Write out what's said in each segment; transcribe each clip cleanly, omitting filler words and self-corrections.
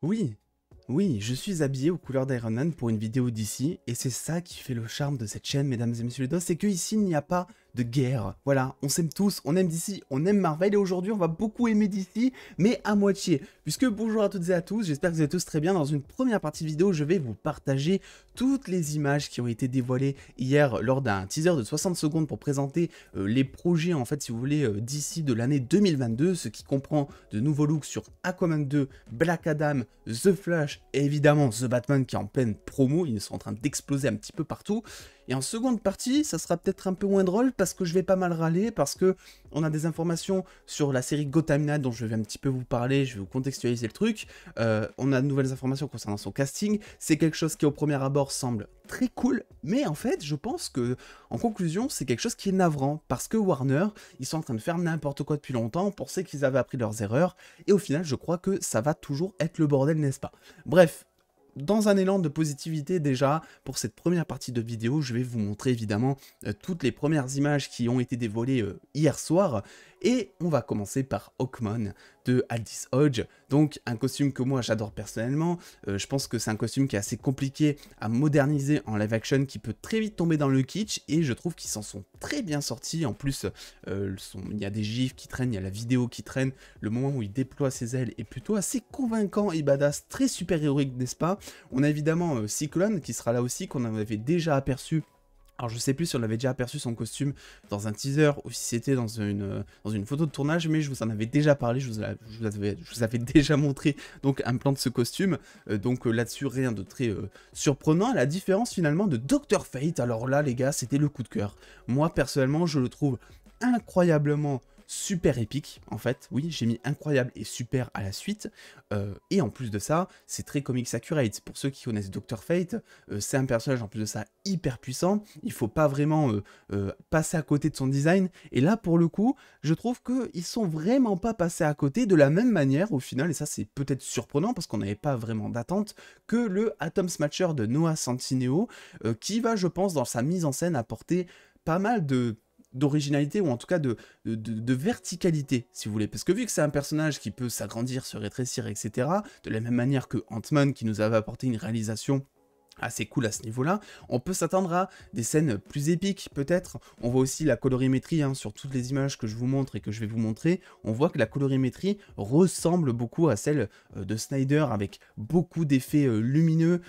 Oui, oui, je suis habillé aux couleurs d'Iron Man pour une vidéo d'ici, et c'est ça qui fait le charme de cette chaîne, mesdames et messieurs les dos, c'est qu'ici il n'y a pas de guerre. Voilà, on s'aime tous, on aime DC, on aime Marvel, et aujourd'hui on va beaucoup aimer DC, mais à moitié. Puisque bonjour à toutes et à tous, j'espère que vous êtes tous très bien. Dans une première partie de vidéo, je vais vous partager toutes les images qui ont été dévoilées hier lors d'un teaser de 60 secondes pour présenter les projets, en fait, si vous voulez, d'ici de l'année 2022, ce qui comprend de nouveaux looks sur Aquaman 2, Black Adam, The Flash et évidemment The Batman qui est en pleine promo, ils sont en train d'exploser un petit peu partout. Et en seconde partie, ça sera peut-être un peu moins drôle parce que je vais pas mal râler, parce que on a des informations sur la série Gotham Knight dont je vais un petit peu vous parler, je vais vous contextualiser le truc. On a de nouvelles informations concernant son casting, c'est quelque chose qui au premier abord semble très cool, mais en fait je pense que en conclusion c'est quelque chose qui est navrant, parce que Warner, ils sont en train de faire n'importe quoi depuis longtemps, on pensait qu'ils avaient appris leurs erreurs, et au final je crois que ça va toujours être le bordel, n'est-ce pas? Bref, dans un élan de positivité déjà, pour cette première partie de vidéo, je vais vous montrer évidemment toutes les premières images qui ont été dévoilées hier soir. Et on va commencer par Hawkman de Aldis Hodge. Donc un costume que moi j'adore personnellement. Je pense que c'est un costume qui est assez compliqué à moderniser en live action, qui peut très vite tomber dans le kitsch. Et je trouve qu'ils s'en sont très bien sortis. En plus, il y a des gifs qui traînent, il y a la vidéo qui traîne. Le moment où il déploie ses ailes est plutôt assez convaincant et badass, très super-héroïque, n'est-ce pas? On a évidemment Cyclone qui sera là aussi, qu'on avait déjà aperçu. Alors je sais plus si on avait déjà aperçu son costume dans un teaser ou si c'était dans une photo de tournage, mais je vous en avais déjà parlé, je vous avais déjà montré donc un plan de ce costume, donc là-dessus rien de très surprenant, à la différence finalement de Dr. Fate. Alors là les gars, c'était le coup de cœur. Moi personnellement je le trouve incroyablement super épique, en fait, oui, j'ai mis incroyable et super à la suite, et en plus de ça, c'est très comics accurate. Pour ceux qui connaissent Dr. Fate, c'est un personnage en plus de ça hyper puissant, il faut pas vraiment passer à côté de son design, et là pour le coup, je trouve qu'ils sont vraiment pas passés à côté de la même manière au final, et ça c'est peut-être surprenant parce qu'on n'avait pas vraiment d'attente, que le Atom Smasher de Noah Centineo, qui va, je pense, dans sa mise en scène apporter pas mal d'originalité, ou en tout cas de verticalité, si vous voulez. Parce que vu que c'est un personnage qui peut s'agrandir, se rétrécir, etc., de la même manière que Ant-Man, qui nous avait apporté une réalisation assez cool à ce niveau-là, on peut s'attendre à des scènes plus épiques, peut-être. On voit aussi la colorimétrie, hein, sur toutes les images que je vous montre et que je vais vous montrer. On voit que la colorimétrie ressemble beaucoup à celle de Snyder, avec beaucoup d'effets lumineux,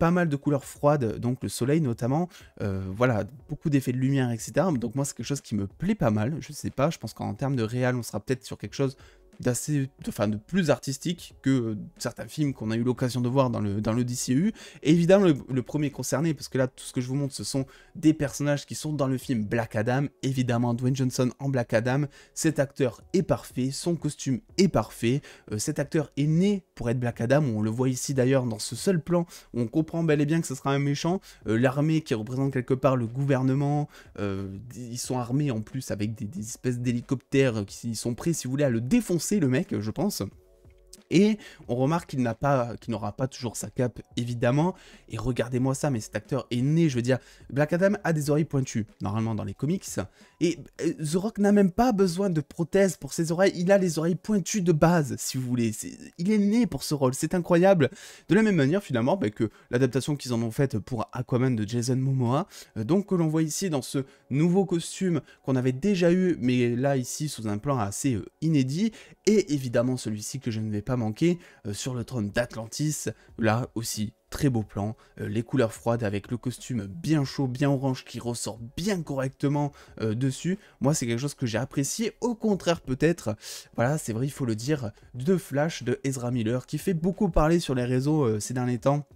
pas mal de couleurs froides, donc le soleil notamment, voilà, beaucoup d'effets de lumière, etc. Donc moi, c'est quelque chose qui me plaît pas mal, je sais pas, je pense qu'en termes de réal, on sera peut-être sur quelque chose de plus artistique que certains films qu'on a eu l'occasion de voir dans le DCU. Et évidemment, le premier concerné, parce que là, tout ce que je vous montre, ce sont des personnages qui sont dans le film Black Adam. Évidemment, Dwayne Johnson en Black Adam. Cet acteur est parfait, son costume est parfait. Cet acteur est né pour être Black Adam. On le voit ici d'ailleurs dans ce seul plan où on comprend bel et bien que ce sera un méchant. L'armée qui représente quelque part le gouvernement. Ils sont armés en plus avec des espèces d'hélicoptères qui sont prêts, si vous voulez, à le défoncer, le mec, je pense. Et on remarque qu'il n'aura pas toujours sa cape, évidemment. Et regardez-moi ça, mais cet acteur est né, je veux dire, Black Adam a des oreilles pointues, normalement dans les comics. Et The Rock n'a même pas besoin de prothèse pour ses oreilles, il a les oreilles pointues de base, si vous voulez. Il est né pour ce rôle, c'est incroyable. De la même manière, finalement, que l'adaptation qu'ils en ont faite pour Aquaman de Jason Momoa, donc que l'on voit ici dans ce nouveau costume qu'on avait déjà eu, mais là, ici, sous un plan assez inédit. Et évidemment, celui-ci que je ne vais pas manquer, sur le trône d'Atlantis, là aussi, très beau plan, les couleurs froides avec le costume bien chaud, bien orange qui ressort bien correctement dessus. Moi c'est quelque chose que j'ai apprécié, au contraire peut-être, voilà c'est vrai il faut le dire, de Flash de Ezra Miller qui fait beaucoup parler sur les réseaux ces derniers temps.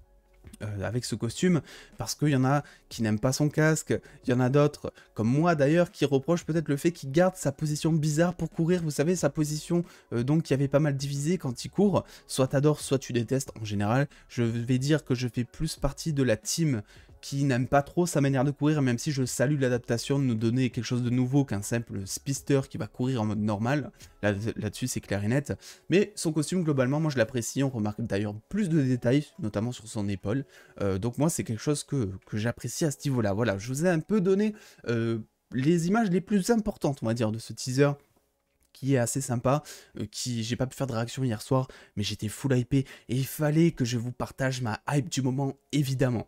Avec ce costume, parce qu'il y en a qui n'aiment pas son casque, il y en a d'autres, comme moi d'ailleurs, qui reprochent peut-être le fait qu'il garde sa position bizarre pour courir, vous savez, sa position donc qui avait pas mal divisé quand il court, soit t'adores, soit tu détestes en général. Je vais dire que je fais plus partie de la team qui n'aime pas trop sa manière de courir, même si je salue l'adaptation de nous donner quelque chose de nouveau qu'un simple speedster qui va courir en mode normal. Là-dessus, c'est clair et net. Mais son costume, globalement, moi je l'apprécie. On remarque d'ailleurs plus de détails, notamment sur son épaule. Donc moi, c'est quelque chose que j'apprécie à ce niveau-là. Voilà, je vous ai un peu donné les images les plus importantes, on va dire, de ce teaser qui est assez sympa, j'ai pas pu faire de réaction hier soir, mais j'étais full hypé, et il fallait que je vous partage ma hype du moment, évidemment.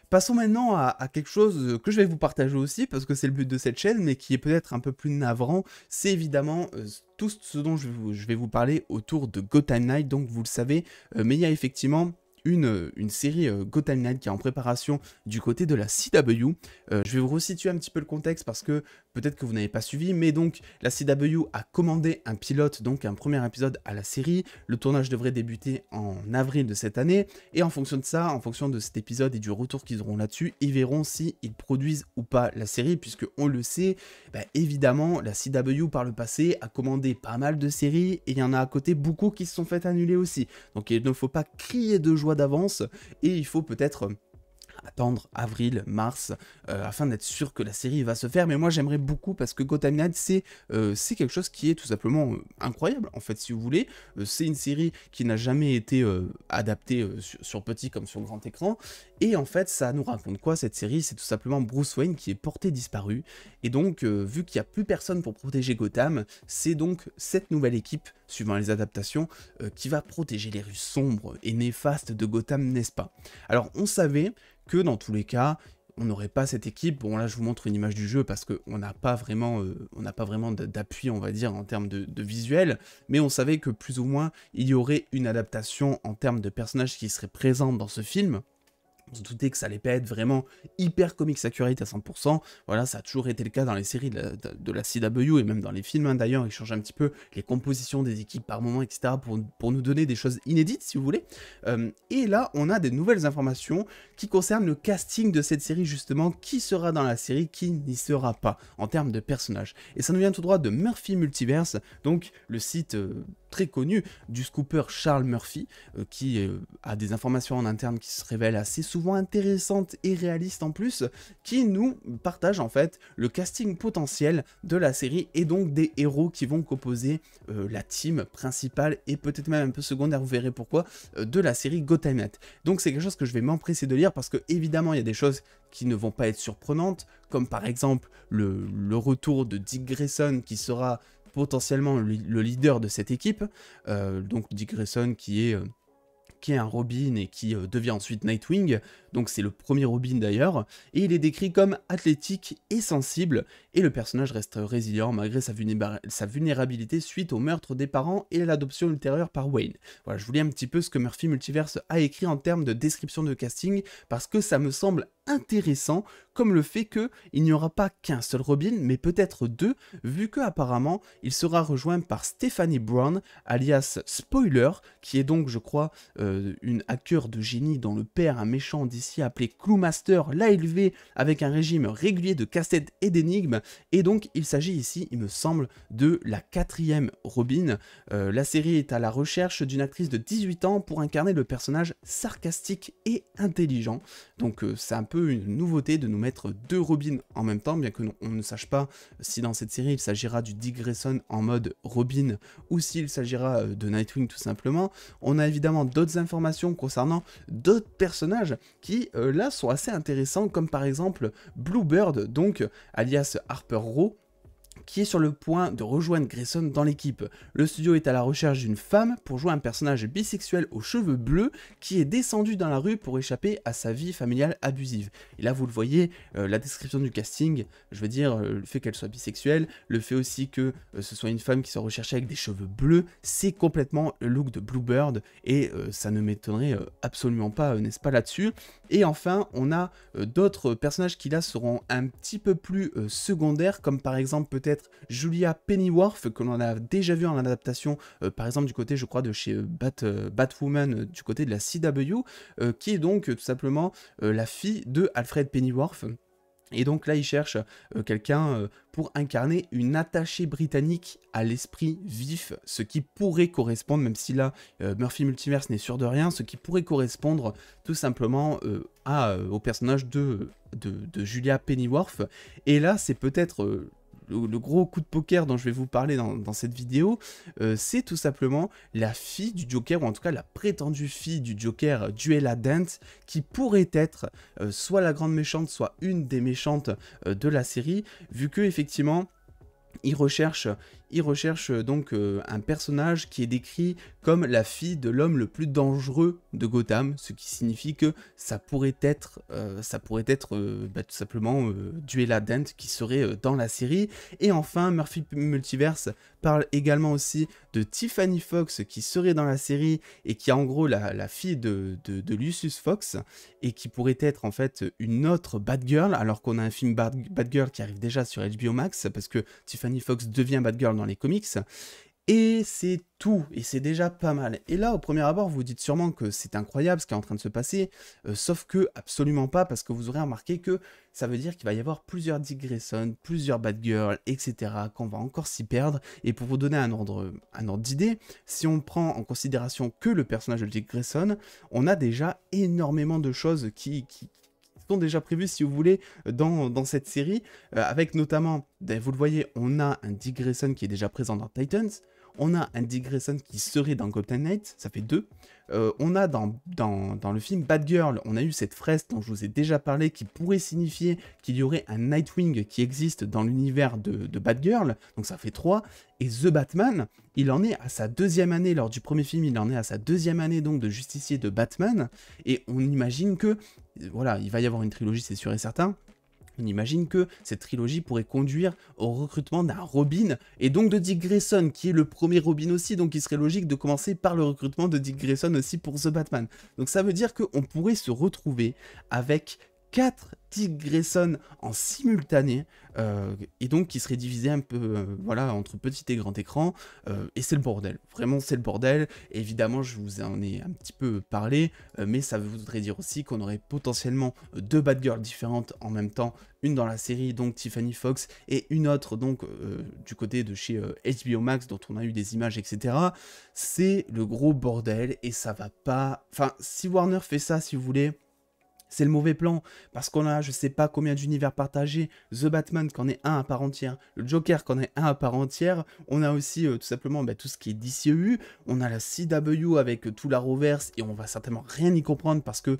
Passons maintenant à quelque chose que je vais vous partager aussi, parce que c'est le but de cette chaîne, mais qui est peut-être un peu plus navrant, c'est évidemment tout ce dont je vais vous parler autour de Gotham Knight, donc vous le savez, mais il y a effectivement une série Gotham Knight qui est en préparation du côté de la CW. Je vais vous resituer un petit peu le contexte parce que peut-être que vous n'avez pas suivi, mais donc la CW a commandé un pilote, donc un premier épisode à la série. Le tournage devrait débuter en avril de cette année, et en fonction de ça, en fonction de cet épisode et du retour qu'ils auront là-dessus, ils verront si ils produisent ou pas la série, puisque on le sait, évidemment, la CW par le passé a commandé pas mal de séries, et il y en a à côté beaucoup qui se sont fait annuler aussi. Donc il ne faut pas crier de joie d'avance, et il faut peut-être attendre avril, mars, afin d'être sûr que la série va se faire. Mais moi j'aimerais beaucoup, parce que Gotham Knight c'est quelque chose qui est tout simplement incroyable en fait, si vous voulez. C'est une série qui n'a jamais été adaptée sur petit comme sur grand écran, et en fait ça nous raconte quoi cette série? C'est tout simplement Bruce Wayne qui est porté disparu, et donc vu qu'il n'y a plus personne pour protéger Gotham, c'est donc cette nouvelle équipe, suivant les adaptations, qui va protéger les rues sombres et néfastes de Gotham, n'est-ce pas? Alors on savait que dans tous les cas, on n'aurait pas cette équipe. Bon là je vous montre une image du jeu parce qu'on n'a pas vraiment, d'appui, on va dire, en termes de visuel, mais on savait que plus ou moins il y aurait une adaptation en termes de personnages qui seraient présents dans ce film. On se doutait que ça allait pas être vraiment hyper comics accurate à 100%, voilà, ça a toujours été le cas dans les séries de la CW, et même dans les films, hein, d'ailleurs, ils changent un petit peu les compositions des équipes par moment, etc., pour nous donner des choses inédites, si vous voulez. Et là, on a des nouvelles informations qui concernent le casting de cette série, justement, qui sera dans la série, qui n'y sera pas, en termes de personnages. Et ça nous vient tout droit de Murphy Multiverse, donc le site très connu du scooper Charles Murphy, qui a des informations en interne qui se révèlent assez souvent intéressantes et réalistes en plus, qui nous partage en fait le casting potentiel de la série, et donc des héros qui vont composer la team principale, et peut-être même un peu secondaire, vous verrez pourquoi, de la série Gotham Knight. Donc c'est quelque chose que je vais m'empresser de lire, parce que évidemment il y a des choses qui ne vont pas être surprenantes, comme par exemple le retour de Dick Grayson, qui sera potentiellement le leader de cette équipe, donc Dick Grayson qui est un Robin et qui devient ensuite Nightwing, donc c'est le premier Robin d'ailleurs, et il est décrit comme athlétique et sensible, et le personnage reste résilient malgré sa vulnérabilité suite au meurtre des parents et à l'adoption ultérieure par Wayne. Voilà, je vous lis un petit peu ce que Murphy Multiverse a écrit en termes de description de casting, parce que ça me semble intéressant, comme le fait qu'il n'y aura pas qu'un seul Robin, mais peut-être deux, vu que apparemment il sera rejoint par Stephanie Brown, alias Spoiler, qui est donc, je crois, une hacker de génie dont le père, un méchant d'ici appelé Clowmaster, l'a élevé avec un régime régulier de casse-tête et d'énigmes, et donc il s'agit ici, il me semble, de la 4e Robin. La série est à la recherche d'une actrice de 18 ans pour incarner le personnage sarcastique et intelligent, donc c'est un peu une nouveauté de nous mettre deux Robins en même temps, bien que on ne sache pas si dans cette série il s'agira du Dick Grayson en mode Robin ou s'il s'agira de Nightwing tout simplement. On a évidemment d'autres informations concernant d'autres personnages qui là sont assez intéressants, comme par exemple Bluebird, donc alias Harper Row, qui est sur le point de rejoindre Grayson dans l'équipe. Le studio est à la recherche d'une femme pour jouer un personnage bisexuel aux cheveux bleus qui est descendu dans la rue pour échapper à sa vie familiale abusive. Et là vous le voyez, la description du casting, je veux dire, le fait qu'elle soit bisexuelle, le fait aussi que ce soit une femme qui soit recherchée avec des cheveux bleus, c'est complètement le look de Bluebird, et ça ne m'étonnerait absolument pas, n'est-ce pas, là-dessus. Et enfin, on a d'autres personnages qui là seront un petit peu plus secondaires, comme par exemple peut-être Julia Pennyworth, que l'on a déjà vu en adaptation, par exemple du côté, je crois, de chez Batwoman, du côté de la CW, qui est donc tout simplement la fille de Alfred Pennyworth. Et donc là, il cherche quelqu'un pour incarner une attachée britannique à l'esprit vif, ce qui pourrait correspondre, même si là, Murphy Multiverse n'est sûr de rien, ce qui pourrait correspondre tout simplement au personnage de Julia Pennyworth. Et là, c'est peut-être le gros coup de poker dont je vais vous parler dans cette vidéo, c'est tout simplement la fille du Joker, ou en tout cas la prétendue fille du Joker, Duela Dent, qui pourrait être soit la grande méchante, soit une des méchantes de la série, vu que effectivement il recherche ils recherchent donc un personnage qui est décrit comme la fille de l'homme le plus dangereux de Gotham, ce qui signifie que ça pourrait être tout simplement Duela Dent qui serait dans la série. Et enfin, Murphy Multiverse parle également aussi de Tiffany Fox qui serait dans la série et qui est en gros la fille de Lucius Fox et qui pourrait être en fait une autre Batgirl, alors qu'on a un film Batgirl qui arrive déjà sur HBO Max parce que Tiffany Fox devient Batgirl dans les comics. Et c'est tout, et c'est déjà pas mal. Et là, au premier abord, vous vous dites sûrement que c'est incroyable ce qui est en train de se passer, sauf que absolument pas, parce que vous aurez remarqué que ça veut dire qu'il va y avoir plusieurs Dick Grayson, plusieurs Batgirl, etc., qu'on va encore s'y perdre. Et pour vous donner un ordre d'idée, si on prend en considération que le personnage de Dick Grayson, on a déjà énormément de choses qui sont déjà prévues, si vous voulez, dans cette série, avec notamment, vous le voyez, on a un Dick Grayson qui est déjà présent dans Titans. On a un Dick Grayson qui serait dans Gotham Knights, ça fait 2. On a dans le film Batgirl, on a eu cette fresque dont je vous ai déjà parlé qui pourrait signifier qu'il y aurait un Nightwing qui existe dans l'univers de Batgirl, donc ça fait 3. Et The Batman, il en est à sa 2e année, lors du premier film, il en est à sa 2e année donc de justicier de Batman, et on imagine que, voilà, il va y avoir une trilogie, c'est sûr et certain. On imagine que cette trilogie pourrait conduire au recrutement d'un Robin, et donc de Dick Grayson, qui est le premier Robin aussi, donc il serait logique de commencer par le recrutement de Dick Grayson aussi pour The Batman. Donc ça veut dire qu'on pourrait se retrouver avec 4 Dick Grayson en simultané, et donc qui serait divisé un peu voilà, entre petit et grand écran, et c'est le bordel, vraiment c'est le bordel. Et évidemment je vous en ai un petit peu parlé, mais ça voudrait dire aussi qu'on aurait potentiellement 2 Batgirls différentes en même temps, une dans la série, donc Tiffany Fox, et une autre donc du côté de chez HBO Max, dont on a eu des images, etc. C'est le gros bordel, et ça va pas... Enfin, si Warner fait ça, si vous voulez, c'est le mauvais plan, parce qu'on a je sais pas combien d'univers partagés, The Batman qu'en est un à part entière, le Joker qu'en est un à part entière, on a aussi tout simplement tout ce qui est DCEU, on a la CW avec tout l'Arrowverse, et on va certainement rien y comprendre parce que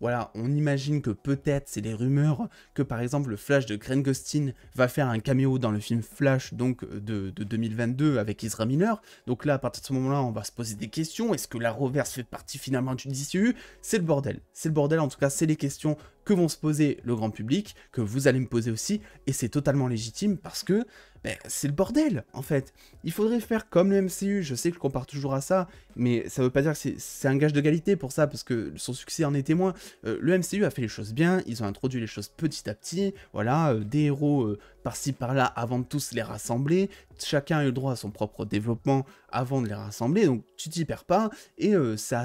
voilà, on imagine que peut-être, c'est les rumeurs, que par exemple le Flash de Grant Gustin va faire un caméo dans le film Flash donc de 2022 avec Ezra Miller. Donc là, à partir de ce moment-là, on va se poser des questions. Est-ce que la Reverse fait partie finalement du DCU? C'est le bordel. C'est le bordel, en tout cas, c'est les questions que vont se poser le grand public, que vous allez me poser aussi, et c'est totalement légitime parce que c'est le bordel, en fait. Il faudrait faire comme le MCU, je sais que je compare toujours à ça, mais ça veut pas dire que c'est un gage de qualité pour ça, parce que son succès en est témoin. Le MCU a fait les choses bien, ils ont introduit les choses petit à petit, voilà, des héros par-ci par-là avant de tous les rassembler, chacun a eu le droit à son propre développement avant de les rassembler, donc tu t'y perds pas, et c'est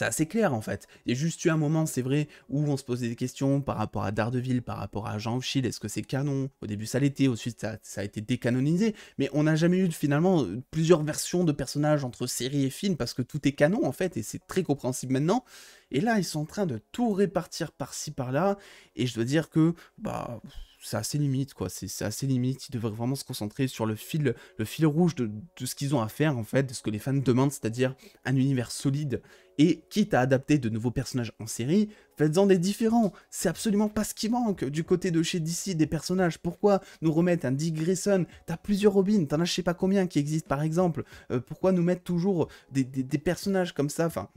assez clair en fait. Il y a juste eu un moment, c'est vrai, où on se posait des questions par rapport à Daredevil, par rapport à Agent of Shield, est-ce que c'est canon? Au début ça l'était, ensuite ça a été décanonisé, mais on n'a jamais eu finalement plusieurs versions de personnages entre séries et films, parce que tout est canon en fait, et c'est très compréhensible maintenant. Et là, ils sont en train de tout répartir par-ci par-là, et je dois dire que, c'est assez limite, quoi. C'est assez limite. Ils devraient vraiment se concentrer sur le fil rouge de ce qu'ils ont à faire, en fait, de ce que les fans demandent, c'est-à-dire un univers solide. Et quitte à adapter de nouveaux personnages en série, faites-en des différents. C'est absolument pas ce qui manque du côté de chez DC, des personnages. Pourquoi nous remettre un Dick Grayson? T'as plusieurs Robins, t'en as je sais pas combien qui existent par exemple. Pourquoi nous mettre toujours des personnages comme ça? Enfin...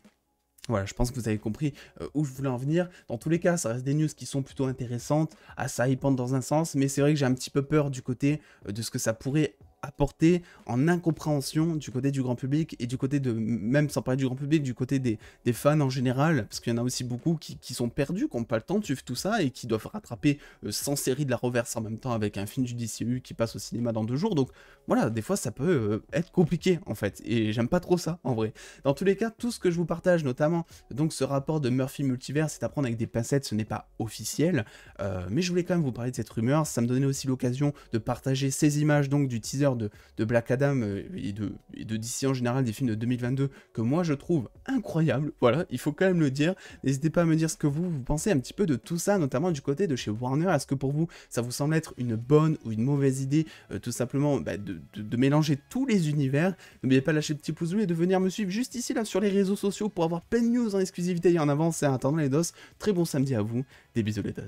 Voilà, je pense que vous avez compris où je voulais en venir. Dans tous les cas, ça reste des news qui sont plutôt intéressantes, assez hypantes dans un sens, mais c'est vrai que j'ai un petit peu peur du côté de ce que ça pourrait apporter en incompréhension du côté du grand public, et du côté de, même sans parler du grand public, du côté des fans en général, parce qu'il y en a aussi beaucoup qui sont perdus, qui n'ont pas le temps de suivre tout ça, et qui doivent rattraper 100 séries de la Reverse en même temps avec un film du DCU qui passe au cinéma dans 2 jours, donc voilà, des fois ça peut être compliqué en fait, et j'aime pas trop ça en vrai. Dans tous les cas, tout ce que je vous partage, notamment donc ce rapport de Murphy Multiverse, c'est à prendre avec des pincettes, ce n'est pas officiel, mais je voulais quand même vous parler de cette rumeur. Ça me donnait aussi l'occasion de partager ces images donc du teaser de Black Adam et de DC en général, des films de 2022 que moi je trouve incroyables, voilà, il faut quand même le dire. N'hésitez pas à me dire ce que vous pensez un petit peu de tout ça, notamment du côté de chez Warner. Est-ce que pour vous ça vous semble être une bonne ou une mauvaise idée, tout simplement de mélanger tous les univers? N'oubliez pas de lâcher le petit pouce bleu et de venir me suivre juste ici là sur les réseaux sociaux pour avoir plein de news en exclusivité et en avance. Et en attendant les dos, très bon samedi à vous, des bisous les dos.